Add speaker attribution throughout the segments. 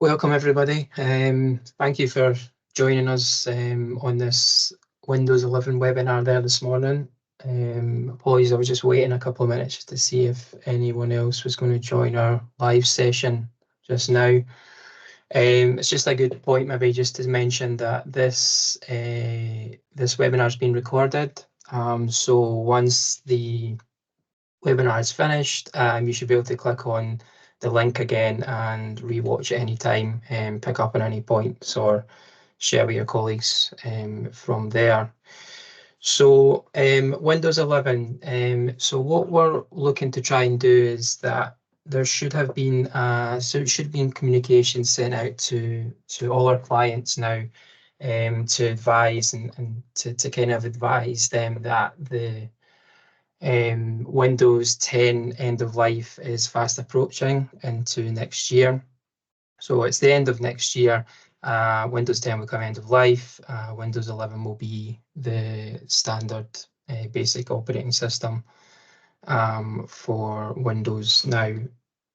Speaker 1: Welcome everybody. Thank you for joining us on this Windows 11 webinar there this morning. Apologies, I was just waiting a couple of minutes just to see if anyone else was going to join our live session just now. It's just a good point maybe just to mention that this webinar has been recorded. So once the webinar is finished, you should be able to click on the link again and rewatch at any time and pick up on any points or share with your colleagues from there. So Windows 11, so what we're looking to try and do is that there should have been communication sent out to all our clients now to advise and to kind of advise them that the Windows 10 end of life is fast approaching into next year. So it's the end of next year. Windows 10 will come end of life. Windows 11 will be the standard basic operating system for Windows now.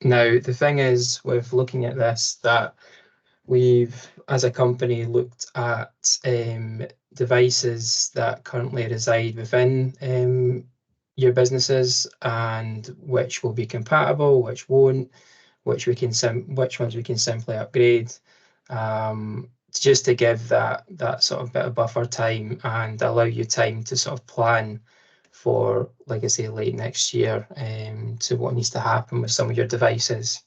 Speaker 1: Now, the thing is with looking at this, that we've, as a company, looked at devices that currently reside within your businesses and which will be compatible, which won't, which ones we can simply upgrade, just to give that sort of bit of buffer time and allow you time to sort of plan for, like I say, late next year to what needs to happen with some of your devices.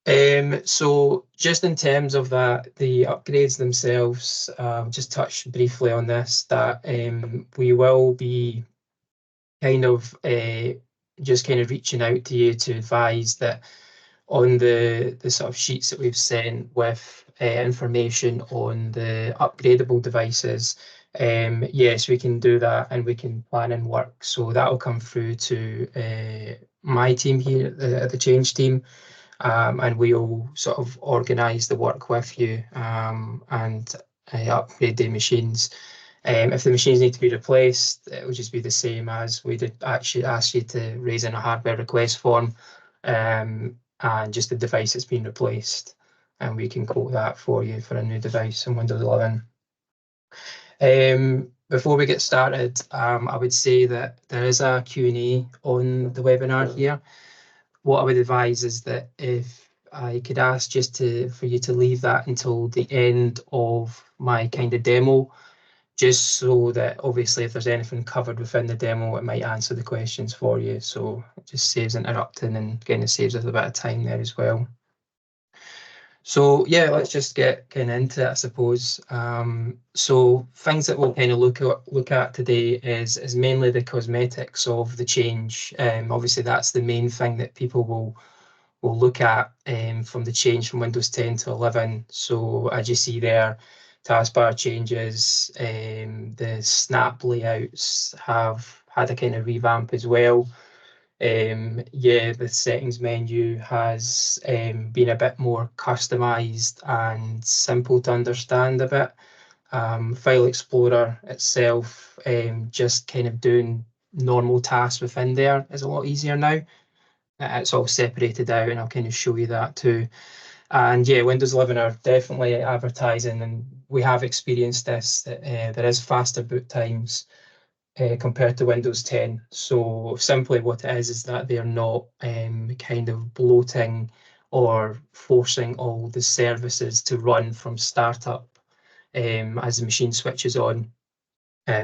Speaker 1: So just in terms of that, the upgrades themselves, just touch briefly on this, that we will be kind of just kind of reaching out to you to advise that on the sort of sheets that we've sent with information on the upgradable devices. Yes, we can do that and we can plan and work. So that will come through to my team here at the change team. And we'll sort of organise the work with you and upgrade the machines. If the machines need to be replaced, it will just be the same as we did actually ask you to raise in a hardware request form and just the device that's been replaced. And we can quote that for you for a new device in Windows 11. Before we get started, I would say that there is a Q&A on the webinar here. What I would advise is that if I could ask just for you to leave that until the end of my kind of demo, just so that obviously if there's anything covered within the demo, it might answer the questions for you. So it just saves interrupting and kind of saves us a bit of time there as well. So yeah, let's just get kind of into it, I suppose. So things that we'll kind of look at today is mainly the cosmetics of the change. Obviously, that's the main thing that people will look at from the change from Windows 10 to 11. So as you see there, taskbar changes, the snap layouts have had a kind of revamp as well. Yeah, the settings menu has been a bit more customized and simple to understand a bit. File Explorer itself, just kind of doing normal tasks within there is a lot easier now. It's all separated out, and I'll kind of show you that too. And yeah, Windows 11 are definitely advertising, and we have experienced this, that there is faster boot times compared to Windows 10. So simply what it is that they're not kind of bloating or forcing all the services to run from startup as the machine switches on.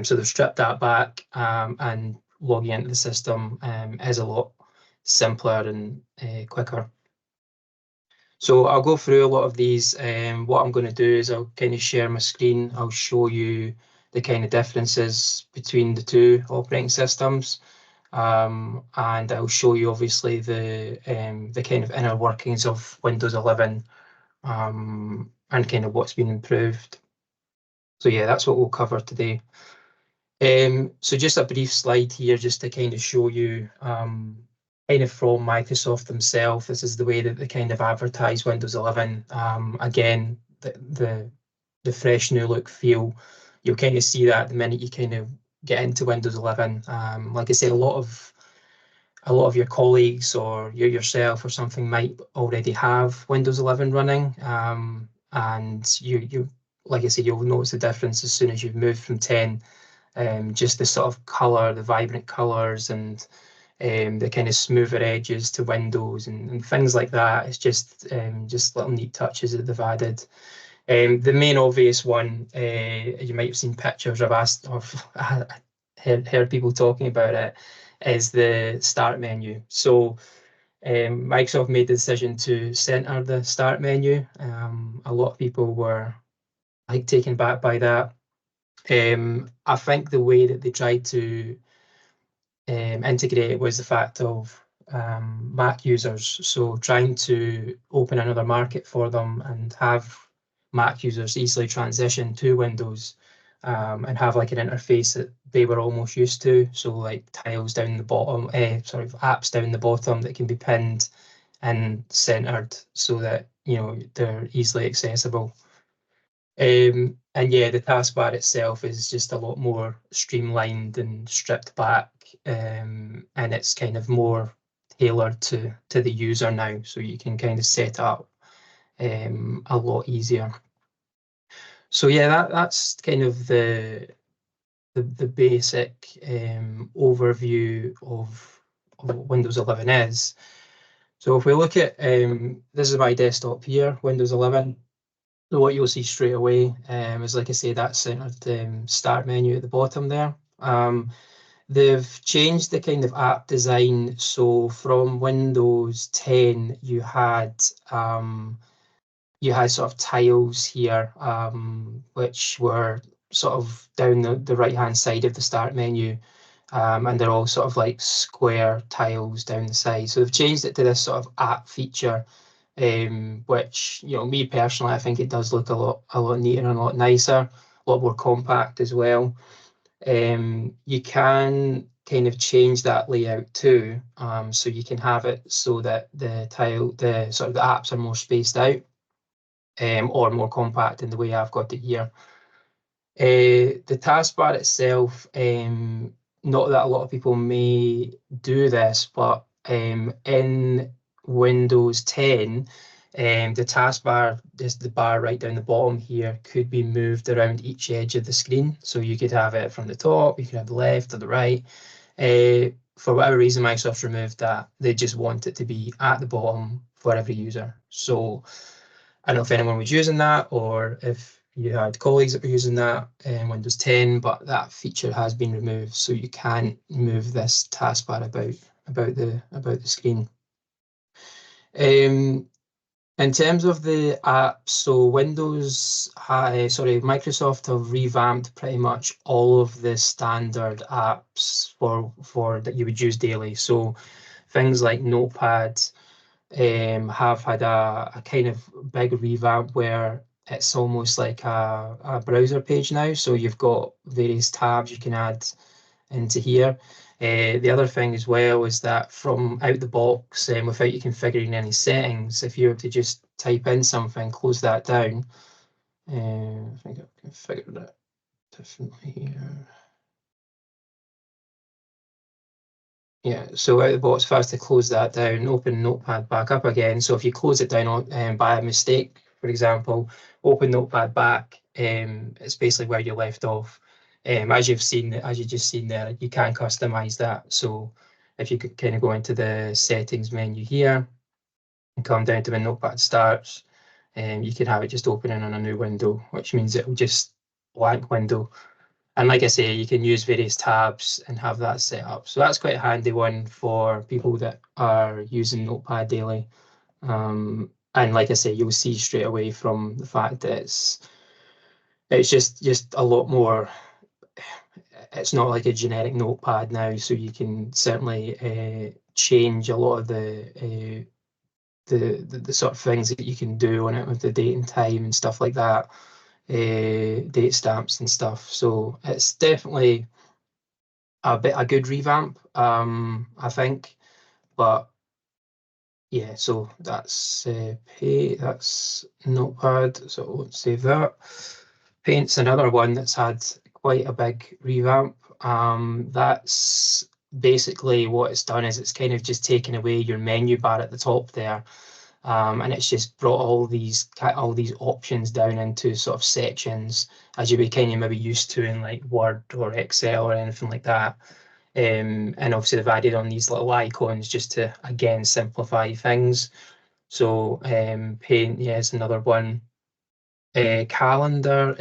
Speaker 1: So they've stripped that back and logging into the system is a lot simpler and quicker. So I'll go through a lot of these. What I'm going to do is I'll kind of share my screen. I'll show you the kind of differences between the two operating systems. And I'll show you obviously the kind of inner workings of Windows 11 and kind of what's been improved. So yeah, that's what we'll cover today. So just a brief slide here just to kind of show you kind of from Microsoft themselves. This is the way that they kind of advertise Windows 11. Again, the fresh new look feel. You'll kind of see that the minute you kind of get into Windows 11. Like I say, a lot of a lot of your colleagues or yourself or something might already have Windows 11 running, and you like I say, you'll notice the difference as soon as you've moved from 10. Just the sort of color, the vibrant colors, and the kind of smoother edges to windows and things like that. It's just little neat touches that they've added. The main obvious one, you might have seen pictures of us, or heard people talking about it, is the start menu. So Microsoft made the decision to center the start menu. A lot of people were taken back by that. I think the way that they tried to integrate it was the fact of Mac users. So trying to open another market for them and have Mac users easily transition to Windows, and have like an interface that they were almost used to. So like tiles down the bottom, sort of apps down the bottom that can be pinned and centered so that they're easily accessible. And yeah, the taskbar itself is just a lot more streamlined and stripped back, and it's kind of more tailored to the user now, so you can kind of set up a lot easier. So yeah, that's kind of the basic overview of what Windows 11 is. So if we look at this is my desktop here, Windows 11. So what you'll see straight away is, like I say, that centered start menu at the bottom there. They've changed the kind of app design. So from Windows 10, you had sort of tiles here, which were sort of down the right-hand side of the start menu. And they're all sort of like square tiles down the side. So they've changed it to this sort of app feature, which, me personally, I think it does look a lot neater and a lot nicer, a lot more compact as well. You can kind of change that layout too, so you can have it so that the apps are more spaced out, or more compact in the way I've got it here. The taskbar itself, not that a lot of people may do this, but in Windows 10, the taskbar, is the bar right down the bottom here, could be moved around each edge of the screen. So you could have it from the top, you could have the left or the right. For whatever reason, Microsoft removed that. They just want it to be at the bottom for every user. So I don't know if anyone was using that or if you had colleagues that were using that in Windows 10, but that feature has been removed, so you can't move this taskbar about the screen. In terms of the apps, so Microsoft have revamped pretty much all of the standard apps for that you would use daily. So things like Notepad have had a kind of big revamp where it's almost like a browser page now. So you've got various tabs you can add into here. The other thing as well is that from out the box, without you configuring any settings, if you were to just type in something, close that down. I think I've configured it differently here. Yeah, so out of the box, if I was to close that down, open Notepad back up again. So if you close it down by a mistake, for example, open Notepad back, it's basically where you left off. As you just seen there, you can customize that. So if you could kind of go into the settings menu here and come down to when Notepad starts, you can have it just opening on a new window, which means it will just blank window. And like I say, you can use various tabs and have that set up. So that's quite a handy one for people that are using Notepad daily. And like I say, you'll see straight away from the fact that it's just a lot more. It's not like a generic Notepad now, so you can certainly change a lot of the sort of things that you can do on it with the date and time and stuff like that, date stamps and stuff. So it's definitely a good revamp, I think. But yeah, so that's that's Notepad, so I won't save that. Paint's another one that's had quite a big revamp. That's basically what it's done is it's kind of just taken away your menu bar at the top there. And it's just brought all these options down into sort of sections, as you'd be kind of maybe used to in like Word or Excel or anything like that. And obviously they've added on these little icons just to again simplify things. So Paint, yeah, is another one. Calendars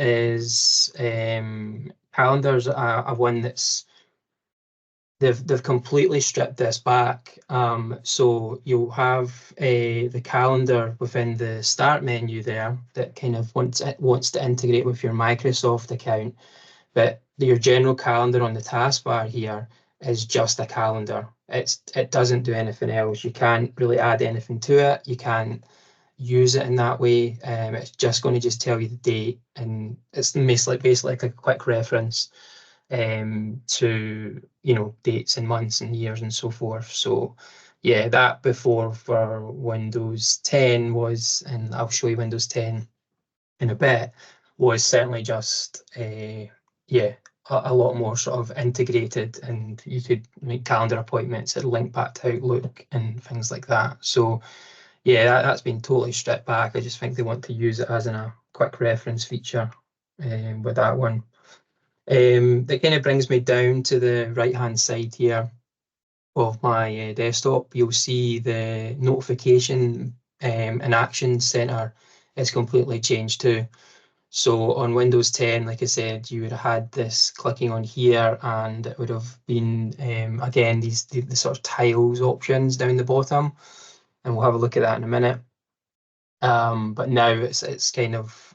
Speaker 1: a one that's they've completely stripped this back. So you'll have the calendar within the start menu there that kind of wants to integrate with your Microsoft account, but your general calendar on the taskbar here is just a calendar. It doesn't do anything else. You can't really add anything to it. You can't use it in that way. It's just going to just tell you the date, and it's basically like a quick reference to dates and months and years and so forth. So yeah, that before for Windows 10 was, and I'll show you Windows 10 in a bit, was certainly just yeah, a lot more sort of integrated, and you could make calendar appointments that link back to Outlook and things like that. So yeah, that's been totally stripped back. I just think they want to use it as a quick reference feature with that one. That kind of brings me down to the right-hand side here of my desktop. You'll see the notification and action center is completely changed too. So on Windows 10, like I said, you would have had this clicking on here, and it would have been, again, the sort of tiles options down the bottom. And we'll have a look at that in a minute. But now it's kind of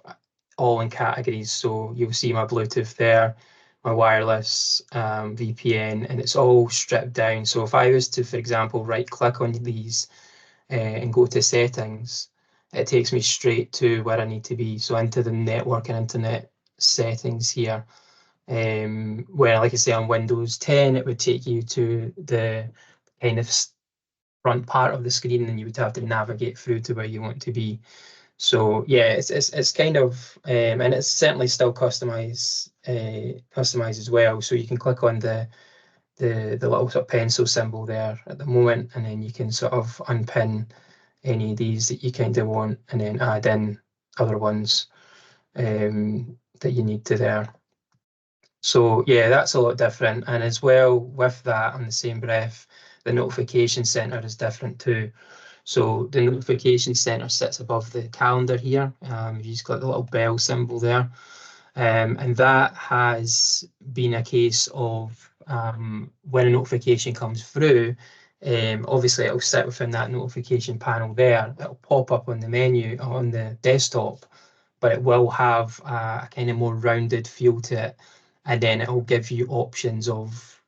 Speaker 1: all in categories. So you'll see my Bluetooth there, my wireless, VPN, and it's all stripped down. So if I was to, for example, right click on these and go to settings, it takes me straight to where I need to be. So into the network and internet settings here. Where, like I say, on Windows 10, it would take you to the kind of front part of the screen, and you would have to navigate through to where you want to be. So yeah, it's kind of and it's certainly still customized as well. So you can click on the little sort of pencil symbol there at the moment, and then you can sort of unpin any of these that you kind of want, and then add in other ones that you need to there. So yeah, that's a lot different. And as well with that, on the same breath, the notification center is different too. So the notification center sits above the calendar here. You just click the little bell symbol there. And that has been a case of when a notification comes through, obviously it'll sit within that notification panel there. It'll pop up on the menu on the desktop, but it will have a kind of more rounded feel to it. And then it'll give you options of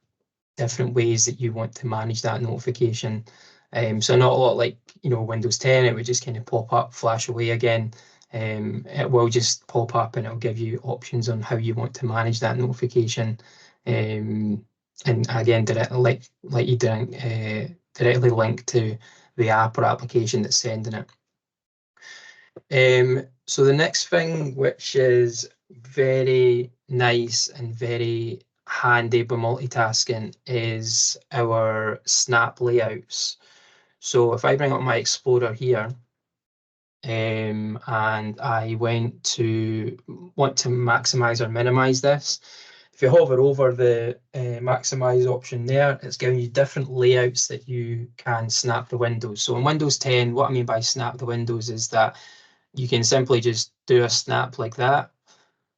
Speaker 1: different ways that you want to manage that notification. So not a lot like Windows 10, it would just kind of pop up, flash away again. It will just pop up and it'll give you options on how you want to manage that notification. And again, like you directly link to the app or application that's sending it. So the next thing, which is very nice and very handy for multitasking, is our snap layouts. So if I bring up my Explorer here, and I want to maximize or minimize this, if you hover over the maximize option there, it's giving you different layouts that you can snap the windows. So in Windows 10, what I mean by snap the windows is that you can simply just do a snap like that.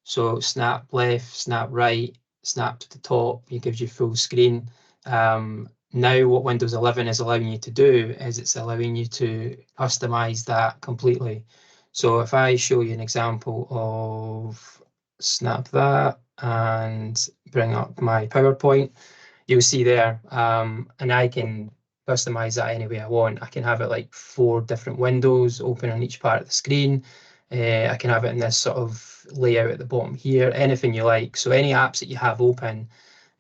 Speaker 1: So snap left, snap right, snap to the top, it gives you full screen. Now what Windows 11 is allowing you to do is it's allowing you to customize that completely. So if I show you an example of snap that and bring up my PowerPoint, you'll see there, and I can customize that any way I want. I can have it like 4 different windows open on each part of the screen. I can have it in this sort of layout at the bottom here, anything you like. So any apps that you have open,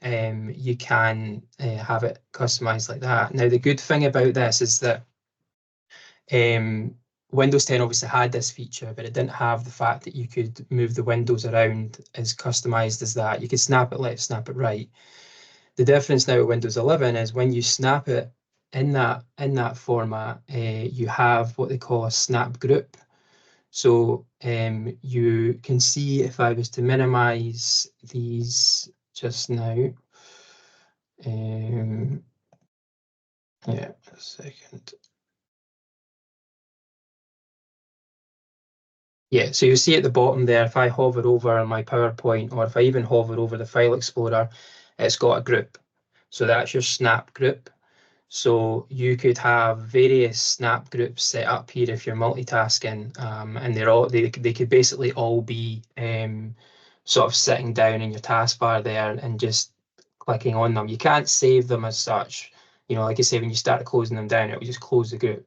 Speaker 1: you can have it customized like that. Now, the good thing about this is that Windows 10 obviously had this feature, but it didn't have the fact that you could move the windows around as customized as that. You could snap it left, snap it right. The difference now with Windows 11 is when you snap it in that format, you have what they call a snap group. So you can see if I was to minimize these just now. Yeah, a second. Yeah, so you see at the bottom there, if I hover over my PowerPoint, or if I even hover over the File Explorer, it's got a group. So that's your snap group. So you could have various snap groups set up here if you're multitasking, and they could basically all be sort of sitting down in your taskbar there and just clicking on them. You can't save them as such. You know, like I say, when you start closing them down, it will just close the group.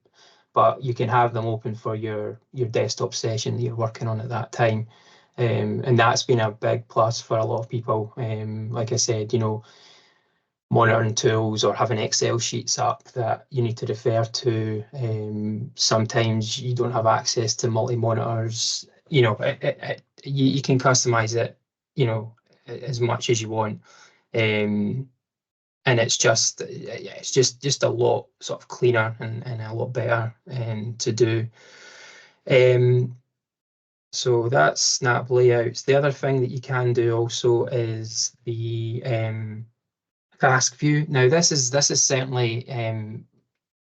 Speaker 1: But you can have them open for your desktop session that you're working on at that time. And that's been a big plus for a lot of people. Like I said, you know, monitoring tools or having Excel sheets up that you need to refer to. Sometimes you don't have access to multi-monitors. You know, you can customize it, you know, as much as you want. And it's just a lot sort of cleaner and a lot better to do. So that's snap layouts. The other thing that you can do also is the task view. Now this is certainly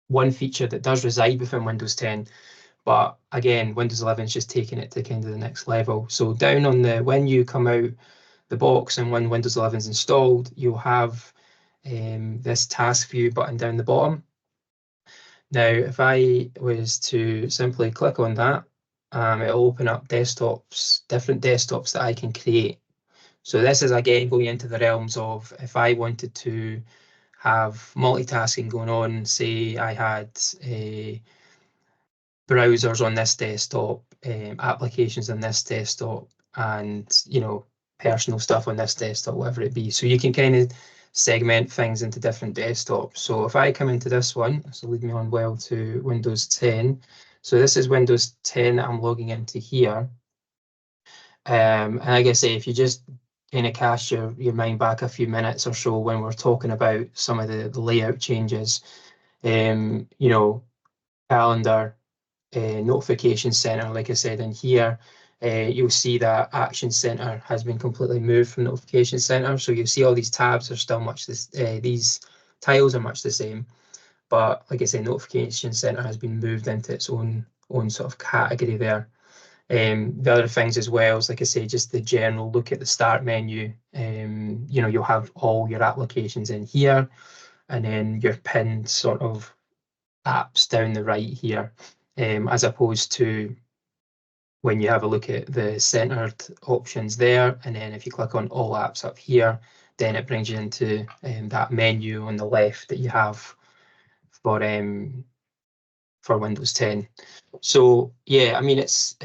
Speaker 1: one feature that does reside within Windows 10, but again, Windows 11 is just taking it to kind of the next level. So down on when you come out the box and when Windows 11 is installed, you'll have this task view button down the bottom. Now, if I was to simply click on that, it'll open up different desktops that I can create. So this is again going into the realms of if I wanted to have multitasking going on, say I had browsers on this desktop, applications on this desktop, and you know, personal stuff on this desktop, whatever it be. So you can kind of segment things into different desktops. So if I come into this one, this will lead me on well to Windows 10. So this is Windows 10 that I'm logging into here. And like I say, if you just kind of cast your mind back a few minutes or so when we're talking about some of the layout changes, you know, calendar, notification center, like I said in here, you'll see that action center has been completely moved from notification center. So you'll see all these tabs are still much this, these tiles are much the same, but like I say, notification center has been moved into its own sort of category there. The other things as well is, like I say, just the general look at the start menu. You know, you'll have all your applications in here, and then your pinned sort of apps down the right here, as opposed to when you have a look at the centered options there, and then if you click on all apps up here, then it brings you into that menu on the left that you have for Windows 10. So yeah, I mean it's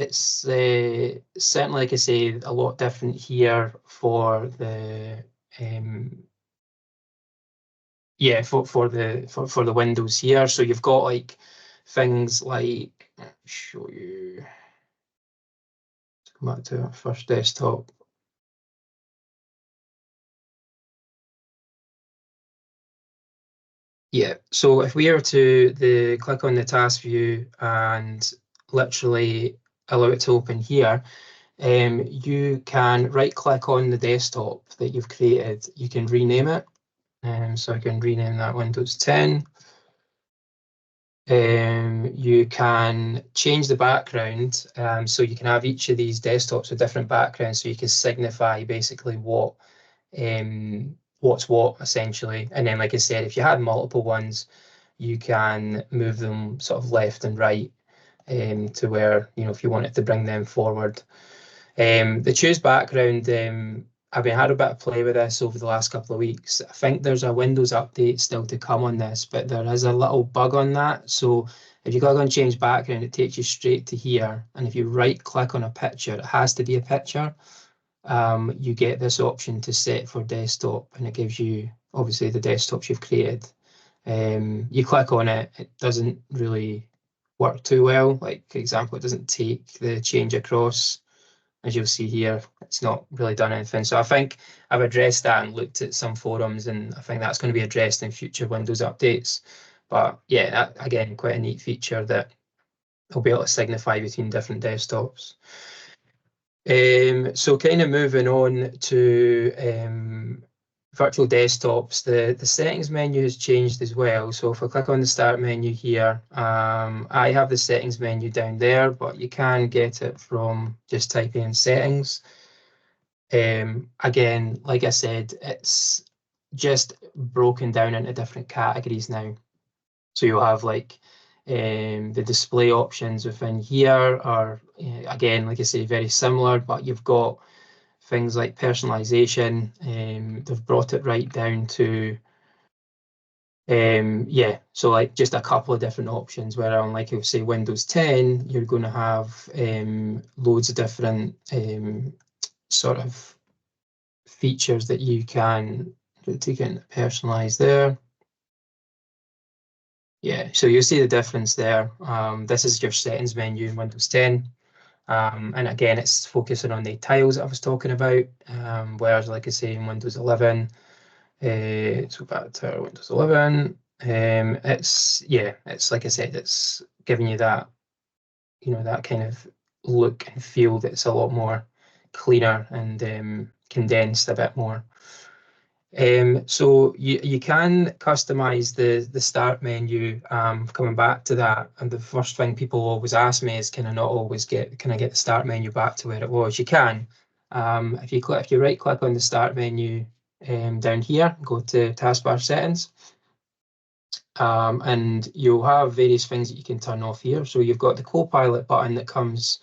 Speaker 1: certainly, like I say, a lot different here for the yeah, for the Windows here. So you've got like things like, let me show you, come back to our first desktop. Yeah, so if we were to click on the task view and literally allow it to open here, you can right click on the desktop that you've created. You can rename it. So I can rename that Windows 10. You can change the background, so you can have each of these desktops with different backgrounds, so you can signify basically what's what essentially. And then, like I said, if you had multiple ones, you can move them sort of left and right, to where, you know, if you wanted to bring them forward. The choose background, I've been had a bit of play with this over the last couple of weeks. I think there's a Windows update still to come on this, but there is a little bug on that. So if you click on change background, it takes you straight to here. And if you right click on a picture, it has to be a picture. You get this option to set for desktop, and it gives you obviously the desktops you've created. You click on it, it doesn't really work too well. Like, for example, it doesn't take the change across as you'll see here, it's not really done anything. So I think I've addressed that and looked at some forums, and I think that's going to be addressed in future Windows updates. But yeah, that, again, quite a neat feature that will be able to signify between different desktops. So kind of moving on to virtual desktops, the settings menu has changed as well. So if I click on the start menu here, I have the settings menu down there, but you can get it from just typing in settings. Again, like I said, it's just broken down into different categories now. So you'll have like the display options within here are, again, like I say, very similar, but you've got things like personalization. They've brought it right down to, yeah, so like just a couple of different options where on, like, say Windows 10, you're going to have loads of different sort of features that you can take and personalize there. Yeah, so you'll see the difference there. This is your settings menu in Windows 10. And again, it's focusing on the tiles that I was talking about. Whereas, like I say, in Windows 11, so back to Windows 11, it's like I said, it's giving you that, that kind of look and feel that's a lot more cleaner and condensed a bit more. So you can customize the start menu. Coming back to that, and the first thing people always ask me is, can I get the start menu back to where it was? You can. If you right click on the start menu down here, go to taskbar settings, and you'll have various things that you can turn off here. So you've got the Copilot button that comes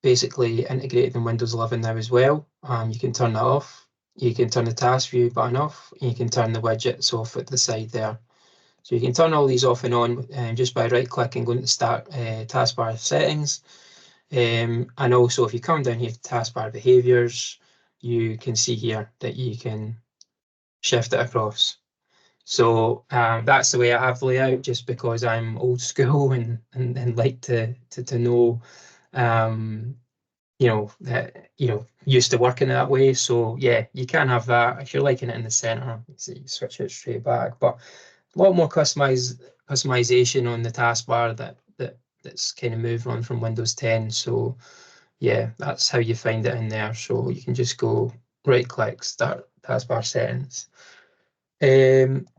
Speaker 1: basically integrated in Windows 11 now as well. You can turn that off. You can turn the task view button off, and you can turn the widgets off at the side there. So you can turn all these off and on just by right-clicking, going to start taskbar settings. And also, if you come down here to taskbar behaviors, you can see here that you can shift it across. So that's the way I have the layout, just because I'm old school and like to know used to working that way. So yeah, you can have that. If you're liking it in the center, you switch it straight back. But a lot more customization on the taskbar that's kind of moved on from Windows 10. So yeah, that's how you find it in there. So you can just go right click, start taskbar settings.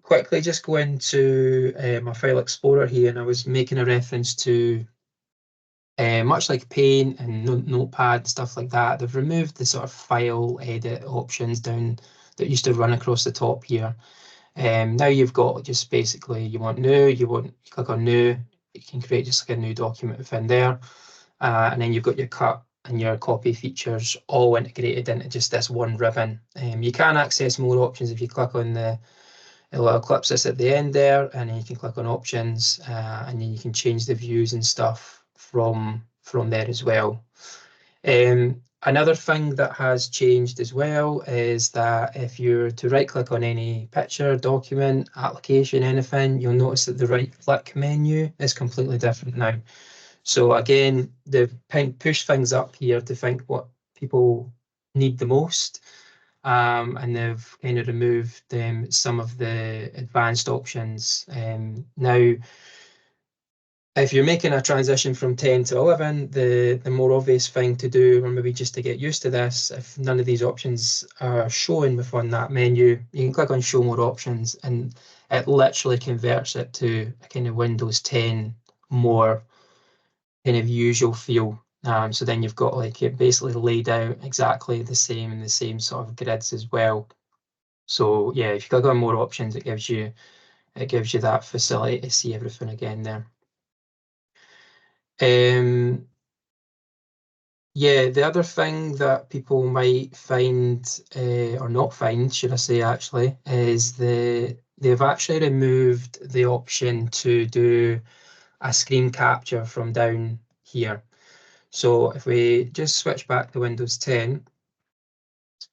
Speaker 1: Quickly just go into my file explorer here, and I was making a reference to much like Paint and Notepad and stuff like that, they've removed the sort of file edit options down that used to run across the top here. Now you've got just basically, you click on new, you can create just like a new document within there. And then you've got your cut and your copy features all integrated into just this one ribbon. You can access more options if you click on the little eclipse that's at the end there, and then you can click on options, and then you can change the views and stuff from there as well. Another thing that has changed as well is that if you're to right click on any picture, document, application, anything, you'll notice that the right click menu is completely different now. So again, they've pushed things up here to think what people need the most. And they've kind of removed some of the advanced options. Now, if you're making a transition from 10 to 11, the more obvious thing to do, or maybe just to get used to this, if none of these options are showing within that menu, you can click on Show More Options, and it literally converts it to a kind of Windows 10 more kind of usual feel. So then you've got like it basically laid out exactly the same in the same sort of grids as well. So yeah, if you click on more options, it gives you that facility to see everything again there. Yeah, the other thing that people might find, or not find, should I say actually, is they've actually removed the option to do a screen capture from down here. So if we just switch back to Windows 10,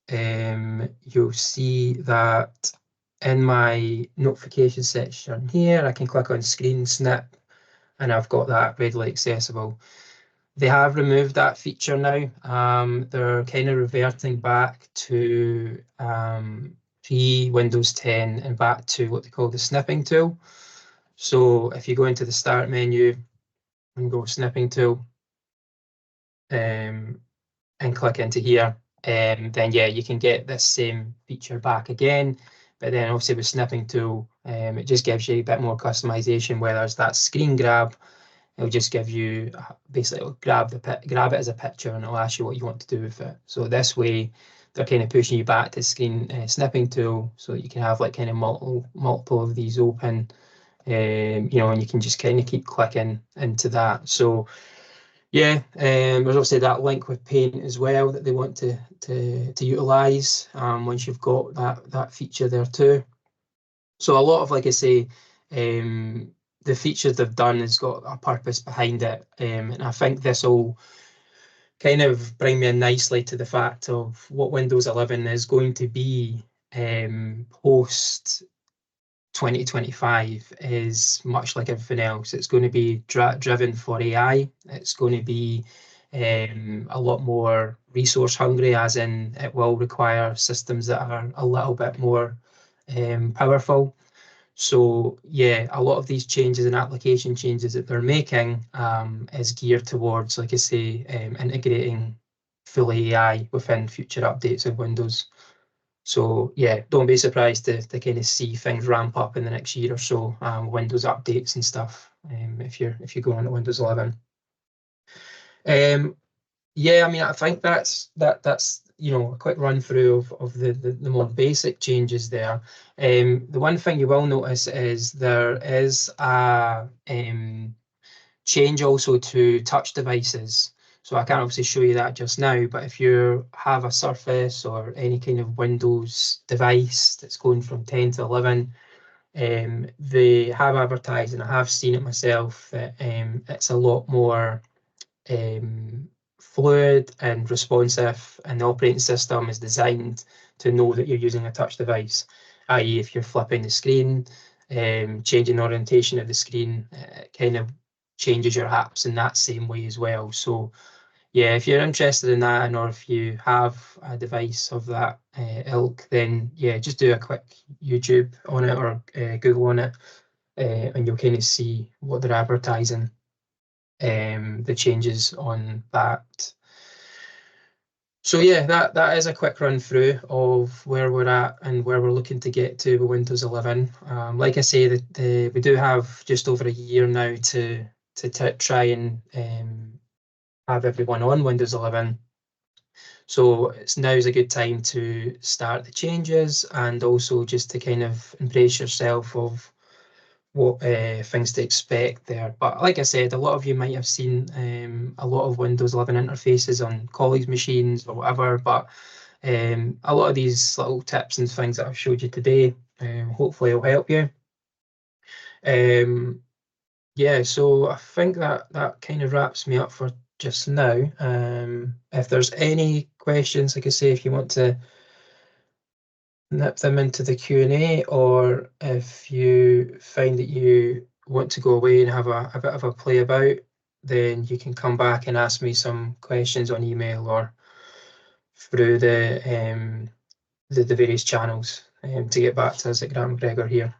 Speaker 1: you'll see that in my notification section here, I can click on screen snip, and I've got that readily accessible. They have removed that feature now. They're kind of reverting back to pre-Windows 10 and back to what they call the snipping tool. So if you go into the start menu and go snipping tool and click into here, then yeah, you can get this same feature back again. But then obviously with snipping tool, it just gives you a bit more customization, whether it's that screen grab. It'll just give you basically it'll grab it as a picture and it'll ask you what you want to do with it. So this way, they're kind of pushing you back to screen snipping tool, so that you can have like kind of multiple of these open, you know, and you can just kind of keep clicking into that. So yeah, there's obviously that link with Paint as well that they want to utilize once you've got that feature there too. So a lot of, like I say, the features they've done has got a purpose behind it, and I think this will kind of bring me in nicely to the fact of what Windows 11 is going to be post 2025 is much like everything else. It's going to be driven for AI. It's going to be a lot more resource hungry, as in it will require systems that are a little bit more powerful. So yeah, a lot of these changes and application changes that they're making is geared towards, like I say, integrating fully AI within future updates of Windows. So yeah, don't be surprised to kind of see things ramp up in the next year or so, Windows updates and stuff, if you're going on to Windows 11. Yeah, I mean, I think that's you know, a quick run through of the more basic changes there. The one thing you will notice is there is a change also to touch devices. So I can't obviously show you that just now, but if you have a Surface or any kind of Windows device that's going from 10 to 11, they have advertised, and I have seen it myself, that it's a lot more fluid and responsive, and the operating system is designed to know that you're using a touch device, i.e. if you're flipping the screen, changing the orientation of the screen, it kind of changes your apps in that same way as well. So yeah, if you're interested in that, and or if you have a device of that ilk, then yeah, just do a quick YouTube on it or Google on it, and you'll kind of see what they're advertising, the changes on that. So yeah, that is a quick run through of where we're at and where we're looking to get to with Windows 11. Like I say, we do have just over a year now to try and have everyone on Windows 11. So now's a good time to start the changes, and also just to kind of embrace yourself of what things to expect there. But like I said, a lot of you might have seen a lot of Windows 11 interfaces on colleagues' machines or whatever, but a lot of these little tips and things that I've showed you today hopefully will help you. Yeah, so I think that kind of wraps me up for just now. If there's any questions, like I say, if you want to nip them into the Q&A, or if you find that you want to go away and have a bit of a play about, then you can come back and ask me some questions on email or through the various channels to get back to us at Grant McGregor here.